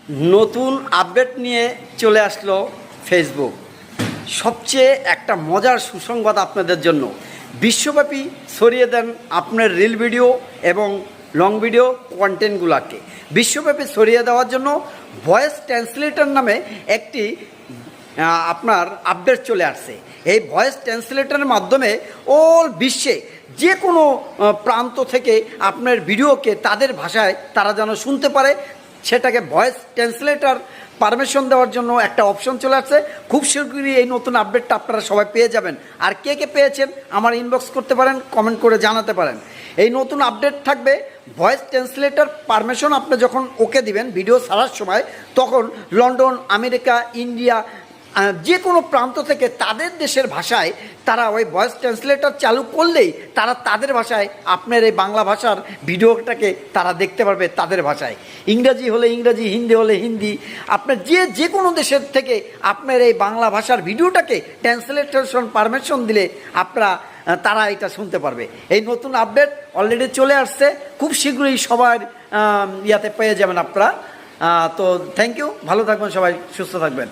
নতুন আপডেট নিয়ে চলে আসলো ফেসবুক। সবচেয়ে একটা মজার সুসংবাদ আপনাদের জন্য, বিশ্বব্যাপী ছড়িয়ে দেন আপনার রিল ভিডিও এবং লং ভিডিও কন্টেন্টগুলোকে বিশ্বব্যাপী ছড়িয়ে দেওয়ার জন্য ভয়েস ট্রান্সলেটর নামে একটি আপনার আপডেট চলে আসছে। এই ভয়েস ট্রান্সলেটরের মাধ্যমে অল বিশ্বে যে কোনো প্রান্ত থেকে আপনার ভিডিওকে তাদের ভাষায় তারা যেন শুনতে পারে, সেটাকে ভয়েস ট্রান্সলেটর পারমিশন দেওয়ার জন্য একটা অপশন চলে আসছে। খুব শীঘ্রই এই নতুন আপডেটটা আপনারা সবাই পেয়ে যাবেন। আর কে কে পেয়েছেন আমার ইনবক্স করতে পারেন, কমেন্ট করে জানাতে পারেন। এই নতুন আপডেট থাকবে ভয়েস ট্রান্সলেটর পারমিশন আপনি যখন ওকে দিবেন ভিডিও ছাড়ার সময়, তখন লন্ডন, আমেরিকা, ইন্ডিয়া যে কোনো প্রান্ত থেকে তাদের দেশের ভাষায় তারা ওই ভয়েস ট্রান্সলেটর চালু করলেই তারা তাদের ভাষায় আপনার এই বাংলা ভাষার ভিডিওটাকে তারা দেখতে পারবে তাদের ভাষায়। ইংরাজি হলে ইংরাজি, হিন্দি হলে হিন্দি, আপনার যে কোনো দেশের থেকে আপনার এই বাংলা ভাষার ভিডিওটাকে ট্রান্সলেশন পারমিশন দিলে তারা এটা শুনতে পারবে। এই নতুন আপডেট অলরেডি চলে আসছে, খুব শীঘ্রই সবার ইয়াতে পেয়ে যাবেন আপনারা। তো থ্যাংক ইউ, ভালো থাকবেন সবাই, সুস্থ থাকবেন।